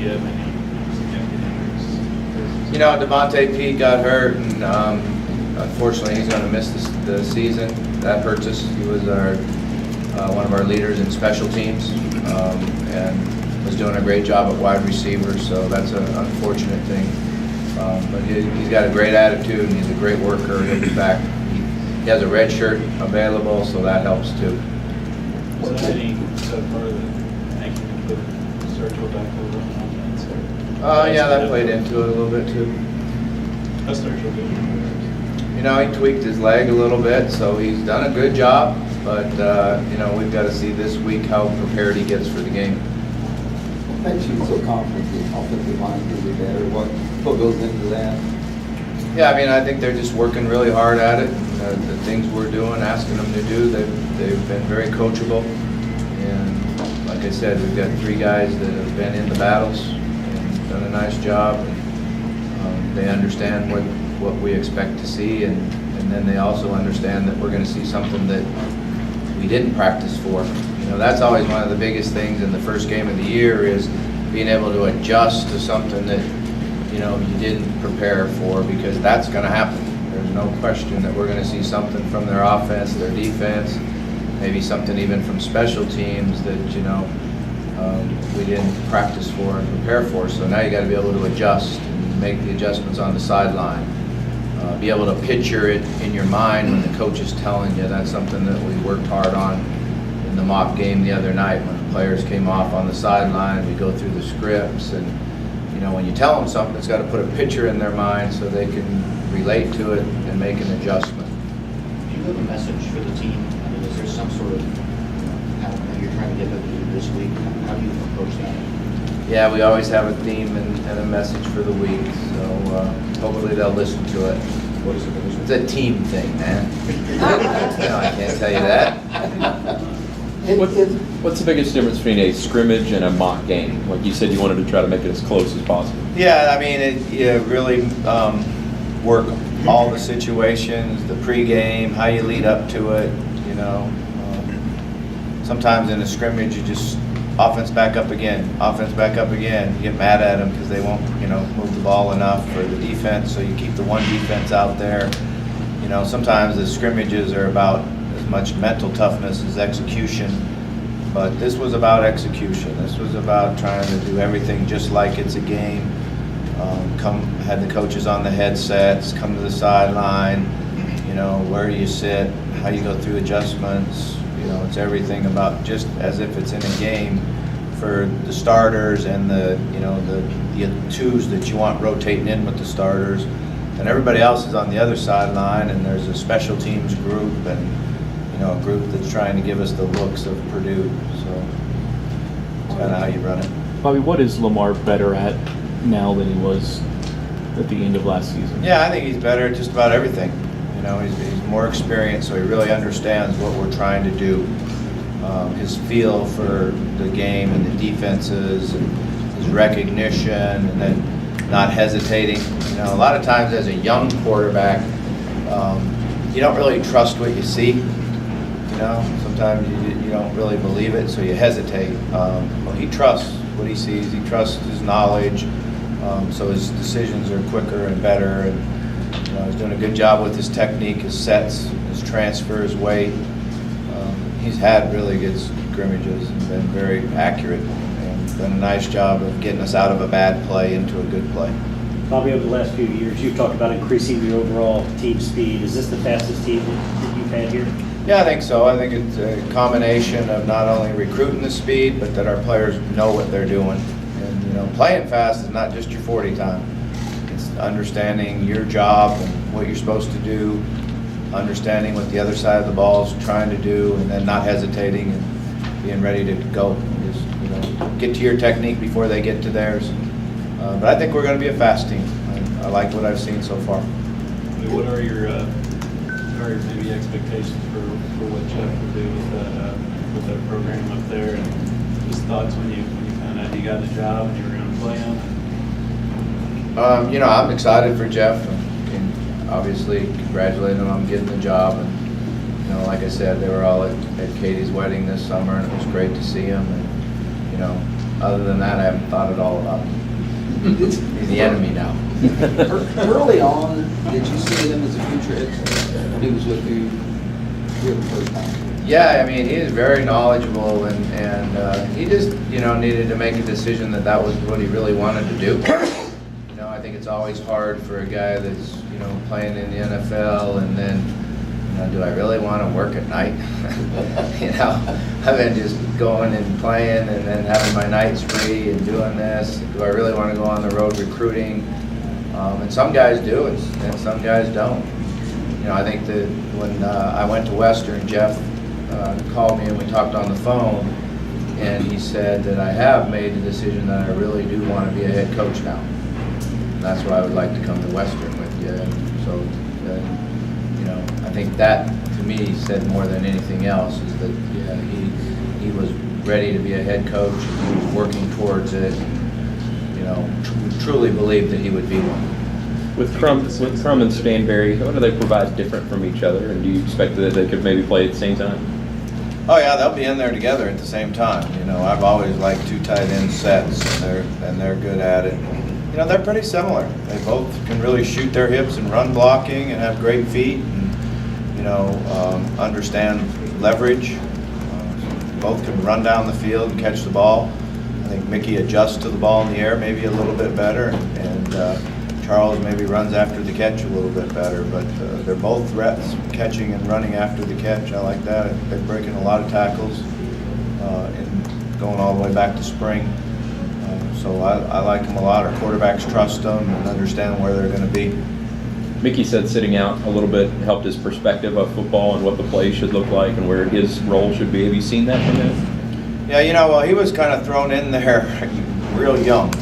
you have any significant injuries? You know, Devontae Pete got hurt, and unfortunately he's going to miss the season. That hurts us. He was one of our leaders in special teams, and was doing a great job at wide receiver, so that's an unfortunate thing. But he's got a great attitude, and he's a great worker. He'll be back. He has a red shirt available, so that helps too. Was that any part of the making him put Sergio back over on offense? Yeah, that played into it a little bit too. How's Sergio doing? You know, he tweaked his leg a little bit, so he's done a good job. But you know, we've got to see this week how prepared he gets for the game. What makes you so confident the offensive line will be better? What goes into that? Yeah, I mean, I think they're just working really hard at it. The things we're doing, asking them to do, they've been very coachable. And like I said, we've got 3 guys that have been in the battles and done a nice job. And, they understand what we expect to see, and then they also understand that we're going to see something that we didn't practice for. You know, that's always one of the biggest things in the first game of the year, is being able to adjust to something that, you know, you didn't prepare for, because that's going to happen. There's no question that we're going to see something from their offense, their defense, maybe something even from special teams that, you know, we didn't practice for and prepare for. So now you got to be able to adjust and make the adjustments on the sideline. Be able to picture it in your mind when the coach is telling you. That's something that we worked hard on in the mock game the other night when the players came off on the sideline. We go through the scripts, and you know, when you tell them something, it's got to put a picture in their mind so they can relate to it and make an adjustment. Do you have a message for the team? I mean, is there some sort of, I don't know, you're trying to get them to do this week? How do you approach that? Yeah, we always have a theme and a message for the week, so hopefully they'll listen to it. What is it? It's a team thing, man. No, I can't tell you that. What's the biggest difference between a scrimmage and a mock game? Like you said, you wanted to try to make it as close as possible. Yeah, I mean, you really work all the situations, the pregame, how you lead up to it. You know, sometimes in a scrimmage, you just offense back up again. You get mad at them because they won't, you know, move the ball enough for the defense. So you keep the one defense out there. You know, sometimes the scrimmages are about as much mental toughness as execution. But this was about execution. This was about trying to do everything just like it's a game. Had the coaches on the headsets, come to the sideline, you know, where you sit, how you go through adjustments. You know, it's everything about just as if it's in a game for the starters and the, you know, the twos that you want rotating in with the starters. And everybody else is on the other sideline, and there's a special teams group and, you know, a group that's trying to give us the looks of Purdue. So it's kind of how you run it. Bobby, what is Lamar better at now than he was at the end of last season? Yeah, I think he's better at just about everything. You know, he's more experienced, so he really understands what we're trying to do. His feel for the game and the defenses, and his recognition, and then not hesitating. You know, a lot of times as a young quarterback, you don't really trust what you see. You know, sometimes you don't really believe it, so you hesitate. Well, he trusts what he sees. He trusts his knowledge, so his decisions are quicker and better. And you know, he's doing a good job with his technique, his sets, his transfers, weight. He's had really good scrimmages and been very accurate, and done a nice job of getting us out of a bad play into a good play. Bobby, over the last few years, you've talked about increasing the overall team speed. Is this the fastest team that you've had here? Yeah, I think so. I think it's a combination of not only recruiting the speed, but that our players know what they're doing. And you know, playing fast is not just your 40 time. It's understanding your job and what you're supposed to do, understanding what the other side of the ball is trying to do, and then not hesitating and being ready to go. Just, you know, get to your technique before they get to theirs. But I think we're going to be a fast team. I like what I've seen so far. What are your maybe expectations for what Jeff will do with that program up there, and just thoughts when you found out you got the job and you were going to play on it? You know, I'm excited for Jeff, and obviously congratulating him on getting the job. And you know, like I said, they were all at Katie's wedding this summer, and it was great to see him. And you know, Other than that, I haven't thought at all about him. He's the enemy now. Early on, did you see him as a future head coach when he was with you here the first time? Yeah, I mean, he is very knowledgeable, and he just, needed to make a decision that was what he really wanted to do. I think it's always hard for a guy that's, playing in the NFL, and then, do I really want to work at night? I've been just going and playing and then having my nights free and doing this. Do I really want to go on the road recruiting? And some guys do, and some guys don't. I think that when I went to Western, Jeff called me and we talked on the phone, and he said that I have made the decision that I really do want to be a head coach now. And that's why I would like to come to Western with you. And so, I think that to me said more than anything else is that he was ready to be a head coach, and he was working towards it. Truly believed that he would be one. With Crum and Stanberry, what do they provide different from each other, and do you expect that they could maybe play at the same time? Oh yeah, they'll be in there together at the same time. I've always liked two tight end sets, and they're good at it. They're pretty similar. They both can really shoot their hips and run blocking and have great feet, and understand leverage. Both can run down the field and catch the ball. I think Mickey adjusts to the ball in the air maybe a little bit better, and Charles maybe runs after the catch a little bit better, but they're both threats, catching and running after the catch. I like that. They're breaking a lot of tackles and going all the way back to spring. So I like them a lot. Our quarterbacks trust them and understand where they're going to be. Mickey said sitting out a little bit helped his perspective of football and what the play should look like and where his role should be. Have you seen that from him? Yeah, well, he was kind of thrown in there real young.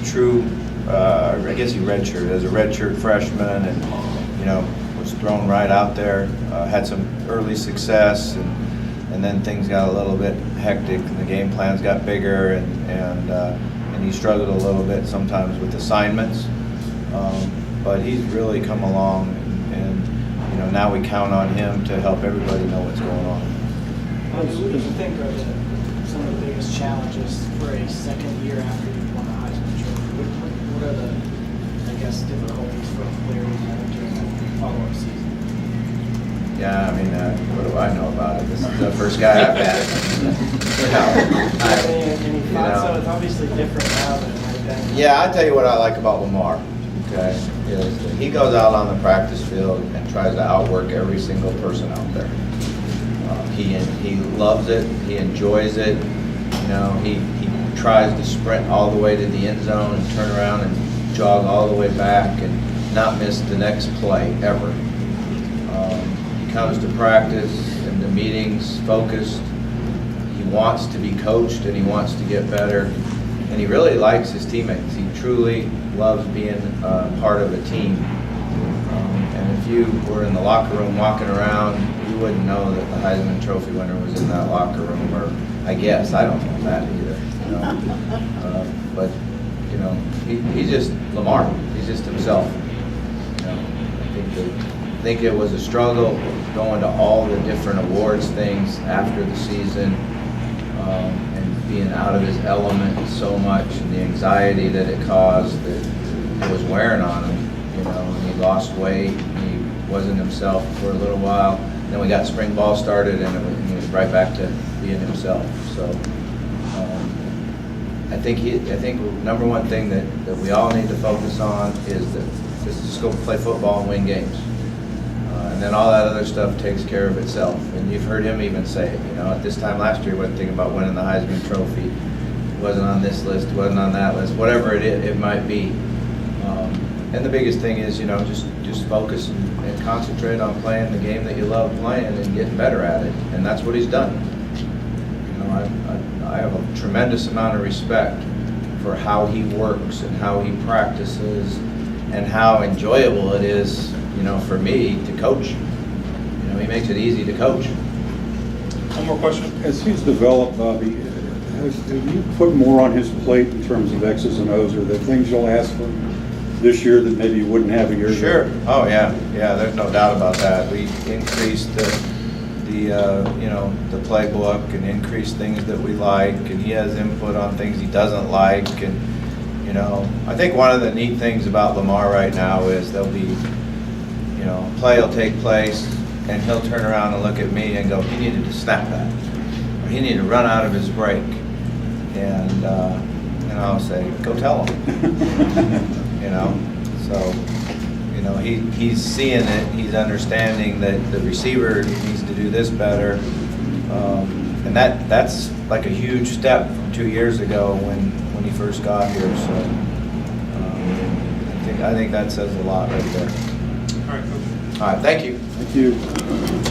True, I guess he redshirted as a redshirt freshman, and was thrown right out there. Had some early success, and then things got a little bit hectic, and the game plans got bigger, and he struggled a little bit sometimes with assignments. But he's really come along, and now we count on him to help everybody know what's going on. What do you think are some of the biggest challenges for a second year after you've won the Heisman Trophy? What are the, difficulties for a player who's having during that follow-up season? Yeah, what do I know about it? This is the first guy I've had. Any thoughts? So it's obviously different now than it might have been. Yeah, I'll tell you what I like about Lamar, okay, is that he goes out on the practice field and tries to outwork every single person out there. He loves it. He enjoys it. He tries to sprint all the way to the end zone and turn around and jog all the way back and not miss the next play ever. He comes to practice and the meetings focused. He wants to be coached and he wants to get better. And he really likes his teammates. He truly loves being part of a team. And if you were in the locker room walking around, you wouldn't know that the Heisman Trophy winner was in that locker room, or I guess, I don't know that either. But, he's just Lamar. He's just himself. I think it was a struggle going to all the different awards things after the season, and being out of his element so much, and the anxiety that it caused, that it was wearing on him. And he lost weight. He wasn't himself for a little while. Then we got spring ball started, and he was right back to being himself. So I think number one thing that we all need to focus on is just go play football and win games. And then all that other stuff takes care of itself. And you've heard him even say it. At this time last year, he wasn't thinking about winning the Heisman Trophy. He wasn't on this list. He wasn't on that list. Whatever it might be. And the biggest thing is, just focus and concentrate on playing the game that you love playing and getting better at it. And that's what he's done. I have a tremendous amount of respect for how he works and how he practices and how enjoyable it is, for me to coach. He makes it easy to coach. One more question. As he's developed, Bobby, have you put more on his plate in terms of X's and O's? Are there things you'll ask for this year that maybe you wouldn't have a year ago? Sure. Oh, yeah. Yeah, there's no doubt about that. We increased the playbook and increase things that we like, and he has input on things he doesn't like, and, I think one of the neat things about Lamar right now is there'll be, play will take place, and he'll turn around and look at me and go, he needed to snap that, or he needed to run out of his break, and I'll say, go tell him, so, he's seeing it, he's understanding that the receiver needs to do this better, and that's like a huge step from 2 years ago when he first got here, so I think that says a lot right there. All right, Coach. All right, thank you. Thank you.